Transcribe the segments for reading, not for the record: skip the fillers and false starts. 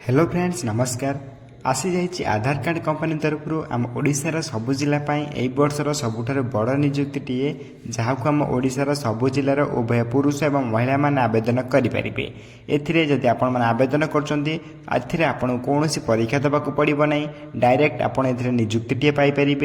Hello friends नमस्कार। आसी जाइए आधार कार्ड कंपनी तरफ आम ओडिशार सबु जिला यही वर्षर सबुठार बड़ निजुक्तिए जहाँ को आम ओडिशार सबु जिलार उभय पुरुष और महिला माने आवेदन करेंगे। एथिरे आपण मैंने आवेदन करते आपको कौन परीक्षा देवाक पड़ो ना, डायरेक्ट आपड़ ए निजुक्तिए पाइपर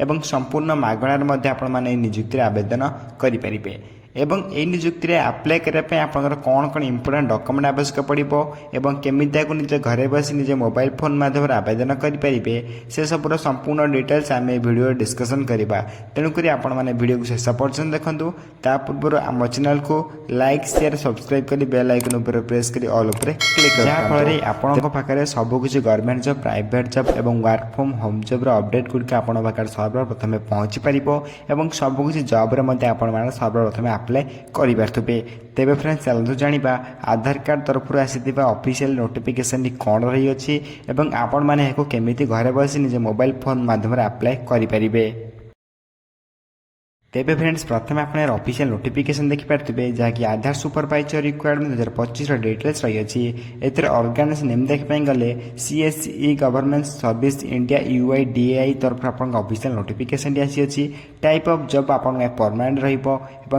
और संपूर्ण मागणार आपण मैंने निजुक्ति आवेदन करेंगे। एवं यही निजुक्ति आप्लाय करने आपंकर कौन कौन इंपोर्टाट डॉक्यूमेंट आवश्यक पड़ो और केमिति निज घरे बस निज मोबाइल फोन माध्यम आवेदन करेंगे से सबूर संपूर्ण डिटेल्स आम भिडियो डिस्कसन करवा। तेणुक आपण मैंने भिडियो को शेष पर्यटन देखूँ। ता पूर्व आम चैनल को लाइक शेयर सब्सक्राइब कर बेल आइकन उपर प्रेस कर ऑल उपर क्लिक कर जहाँफल आपंक पाखे सबकि गवर्नमेंट जॉब प्राइवेट जॉब और work from home job update गुड़िक आपण पाखे सर्वप्रथम पहुँची पार और सबकि जॉब्रे आपण सर्वप्रथम अप्लाई करें। तेरे फ्रेंड्स चलते जाना आधार कार्ड तरफ आसी ऑफिशियल नोटिफिकेशन कौन रही अच्छी और आपण मैंने केमिति घरे बस निज मोबाइल फोन माध्यम अप्लाई करेंगे। तेरे फ्रेंड्स प्रथम आप ऑफिशियल नोटिफिकेशन देखिपारे जहाँकि आधार सुपरवाइजर रिक्वायरमेंट 2025 डिटेल्स रही है। ऑर्गेनाइजेशन नेम देखा गले CSE government service India UIDAI तरफ आप ऑफिशियल नोटिफिकेशन आसी। टाइप ऑफ जॉब आप परमानेंट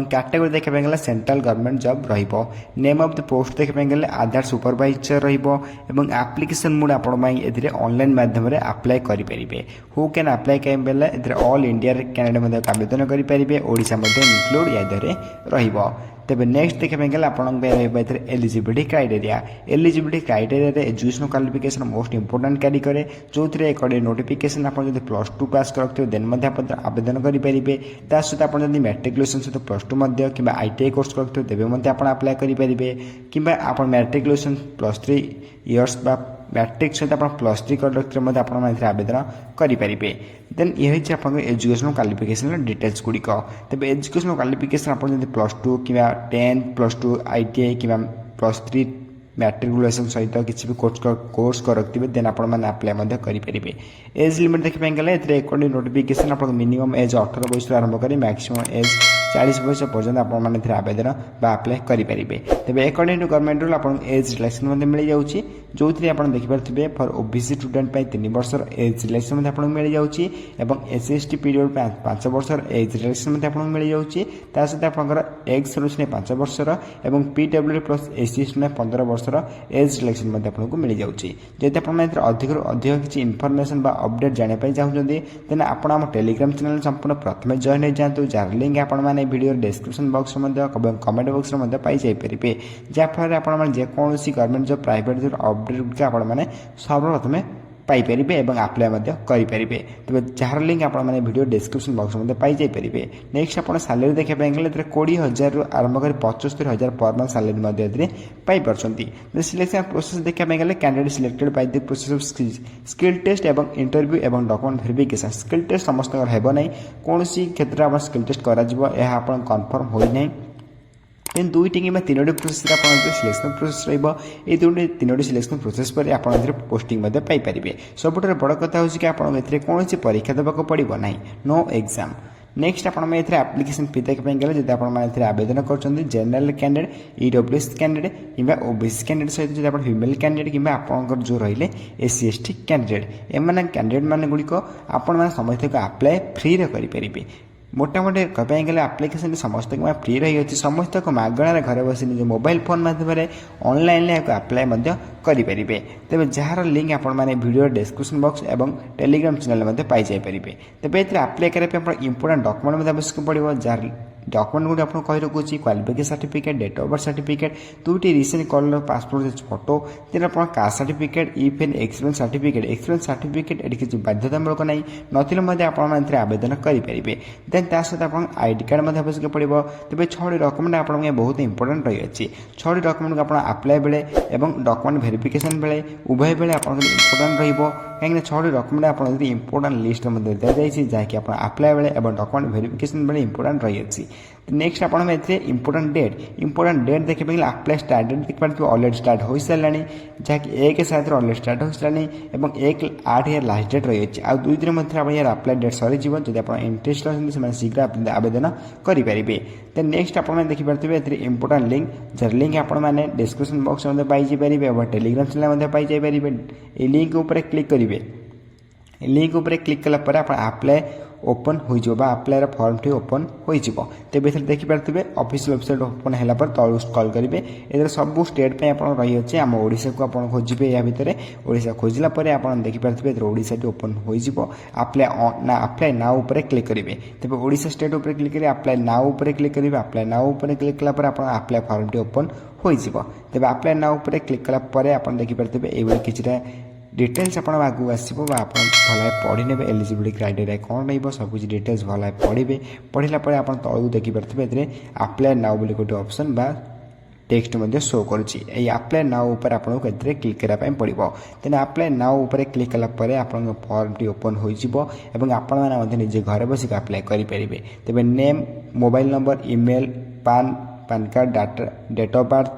कैटेगरी देखा गला सेंट्रल गवर्नमेंट जॉब रहिबो। नेम ऑफ द पोस्ट देखा गले आधार सुपरवाइजर रहिबो और एप्लिकेशन मोड आपण ऑनलाइन माध्यम अप्लाई करेंगे। हु कैन अप्लाई करें बेले ऑल इंडिया कैंडिडेट आवेदन करेंगे। ओडिशा इनक्लूड या रहिबो। तेज नेक्स्ट देखा गले आपंक eligibility criteria. Eligibility criteria education qualification most important क्यारी करे जो एक नोटिफिकेशन आप +2 पास करते देन आवेदन करेंगे। सहित आप मैट्रिकुलेसन सहित +2 कि ITI कोर्स करते तेज आप अप्लाई करेंगे कि आप मैट्रिकुलेसन +3 इयर्स मैट्रिक सहित आप +3 करते आप आवेदन करेंगे। देन ये आप एजुकेशन क्वालिफिकेशन डिटेल्स गुड़िक। तेज एजुकेशन क्वालिफिकेशन आप +2 कि 10 +2 ITI कि +3 मैट्रिकुलेसन सहित किसी भी कोर्स करते देन आप अप्लाई करेंगे। एज लिमिट देखा गले अकॉर्डिंग नोटिफिकेशन आप मिनिमम एज 18 वर्ष आरंभ कर मैक्सिमम एज 40 वर्ष पर्यटन आप आवेदन अप्लाई करेंगे। तेज अकॉर्डिंग टू गवर्नमेंट रूल आप एज रिलैक्सेशन मिल जाऊँगी जो आप देखिपे फॉर OBC स्टूडेंट 3 वर्ष एज रिलैक्सेशन आपको मिल जाऊँगी और SC ST पीरियड 5 वर्ष एज रिलैक्सेशन आपको मिल जाऊँगी। सहित आपंकर एक्स सर्विस 5 वर्षर और PWD प्लस SC 15 वर्ष एज रिलैक्सेशन आपको मिल जाऊँगी। जब आप अधिक किसी इनफर्मेशन अपडेट जानापी चाहते देन आप टेलीग्राम चैनल संपूर्ण प्रथम जॉइन हो जातु जार लिंक आप video description box comment box में पाइपर जहाँफल आप जेकोसी government job private job update गुड़िक आपने सर्वप्रथम पाइपर और अप्लाई करेंगे। तेज जार लिंक आप वीडियो डिस्क्रिप्शन बॉक्स में पाइपर। नेक्स्ट आप सैलरी देखा गले 20,000 रु आरंभ कर 75,000 पर मंथ सैलरी पाइपर। सिलेक्शन प्रोसेस देखा गले candidate selected by the process of skill test और इंटरव्यू और डॉक्यूमेंट वेरिफिकेशन। स्किल टेस्ट समस्त हेब ना कौन क्षेत्र में स्किल टेस्ट कर कन्फर्म होना देन 2टी कि 3टी प्रोसेस आप सिलेक्शन प्रोसेस रो 3टी सिलेक्शन प्रोसेस पर आप पोस्टिंग पाइपर। सबुठ बड़ कथा हो कौन परीक्षा देवाक पड़ो ना, नो एग्जाम। नेक्स्ट आप एप्लिकेशन फी देखा गले जब आप आवेदन कर जनरल कैंडिडेट EWS कैंडिडेट कि OBC कैंडिडेट सहित आप फीमेल कैंडिडेट कि आप जो रही SC ST candidate M candidate मान गुड़िक आपण समस्त अप्लाई फ्री करेंगे। मोटामोटी कहवाई गले आप्लिकेसन समस्त फ्री रही है। समस्त को मागणार घर बस निज मोबाइल फोन माध्यम ऑनलाइन अप्लाई करेंगे। तेज जार लिंक आप वीडियो डिस्क्रिप्शन बॉक्स और टेलीग्राम चैनल में पाइपर। तेज ये अप्लाई करने इंपोर्टाट डॉक्यूमेंट आवश्यक पड़ो जार डॉक्यूमेंट गुड आपको कही रखुच्छी qualification certificate date of birth certificate 2टी recent colour passport size photo then आप caste certificate if any experience certificate ये किसी बाध्यतामूलक नहीं नथिले आप आवेदन करेंगे। देन सहित आप ID कार्ड आवश्यक पड़ो। तेज 6टी डॉक्यूमेंट आप बहुत इंपोर्टाट रही है। 6टी डॉक्यूमेंट आप अप्लाई बेले और डॉक्यूमेंट वेरिफिकेशन बेले उभय बेले आप इंपोर्टाट रही कहीं 6टी डॉक्यूमेंट आप इंपोर्टाट लिस्ट दि जाए जहाँकि आप अप्लाई बेले और डॉक्यूमेंट वेरिफिकेशन बेले इंपोर्टाट रही है। नेक्स्ट आप इंपोर्टाट डेट देखिए आप्लाय स्टार्ट डेट देखिए अलरेडी स्टार्ट हो सारा जहाँकि 1/7 अलरेडी स्टार्ट हो सारा और 1/8 यार लास्ट डेट रही है। आ 2 दिन मध्य आप यार आप्लाय डेट सरीज जब आप इंटरेस्ट अच्छे शीघ्र आवेदन करेंगे। देन नेक्स्ट आप देखिए इंपोर्टाट लिंक जार लिंक आपने डिस्क्रिप्शन बॉक्स में पाइपर और टेलीग्राम चैनल पाइपर। ये लिंक उपर क्लिक करेंगे। लिंक उपर क्लिक कलापर आप आप्लाय ओपन हो आप्लायर फॉर्म टी ओपन हो तेज देखिपे ऑफिशियल वेबसाइट ओपन है तलू स्क्रॉल करेंगे। ये सब स्टेट आप रही है आम ओडिशा को आप खोजे या भितर ओडिशा खोजला आप देखिपे ओडिशा ओपन हो आप्लाय नाउ उपर क्लिक करेंगे। तेज ओडिशा स्टेट उपर क्लिक करेंगे आप्लाय नाउ उपर क्लिक करेंगे। आप्लाय नाउ उपर क्लिक कलापर आप आप्लाय फॉर्म टी ओपन हो तेज आप्लाय नाउ उपर क्लिक कलापर आप देखिपे ये किसी डिटेल्स आप आगू आसो आप भल पढ़ी ने एलिजिबिलिटी क्राइटेरिया कौन रही सबकुछ डिटेल्स भल पढ़े पढ़ला आप तलू देखिपे आप्लाय नाउ बोली गोटे ऑप्शन बा टेक्स्ट शो करुच्ची आप्लाय नाउ उपर आपको क्लिक करने पड़ो। तेना आप्लाय नाउ उपर क्लिक कलापर आप फॉर्म टी ओपन हो आप निजे घर बसिक आप्लाय करेंगे। तेज name mobile number email PAN card data date of birth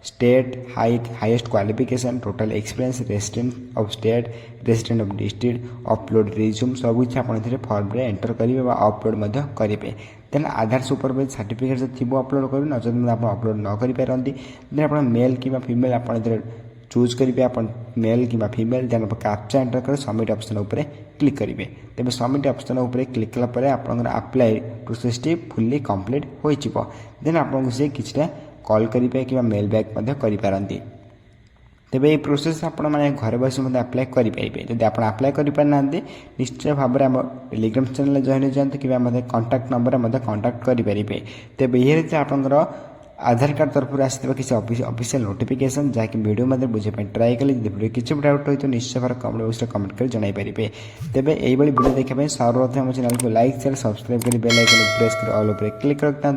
state highest qualification total experience resident of state resident of district upload resume सब कुछ आप फॉर्म रे एंटर करेंगे और अपलोड करेंगे। देन आधार सुपरवाइज सर्टिफिकेट थी अपलोड करेंगे नचेत आप अपलोड न करेंगे। देन आप मेल कि फीमेल आप चूज करेंगे आप मेल कि फीमेल देन आप कैप्चा एंटर कर सबमिट ऑप्शन उपर क्लिक करेंगे। तेज सबमिट ऑप्शन उपर क्लिक कलापर आप apply process T fully complete हो देन आपको से किसी कॉल करेंगे कि मेल बैक करेंगे। तेज ये प्रोसेस आपण मैंने घर बस आप्लाय करेंगे। जब आप आप्लाय करना निश्चय भाव में आम टेलीग्राम चैनल जॉइन हो जाते कि कॉन्टैक्ट नंबर कॉन्टैक्ट करेंगे। तेज ये आपंकर आधार कार्ड तरफ आसवा किसी ऑफिशियल नोटिफिकेशन जहाँकि वीडियो मतलब बुझाई ट्राए कले वीडियो किसी डाउट हो तो निश्चय भाव कमेंट बॉक्स में कमेंट कर जन पारे। तेज यही वीडियो देखापी सर्वप्रथम चैनल को लाइक शेयर सब्सक्राइब कर बेल आइकन प्रेस कर ऑल उपर क्लिक रखता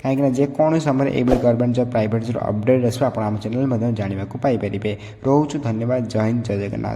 कहीं जेकोसी समय ये government job private job update आसो आप चैनल जानवा पाइपर। रोचु धन्यवाद। जय हिंद जय जगन्नाथ।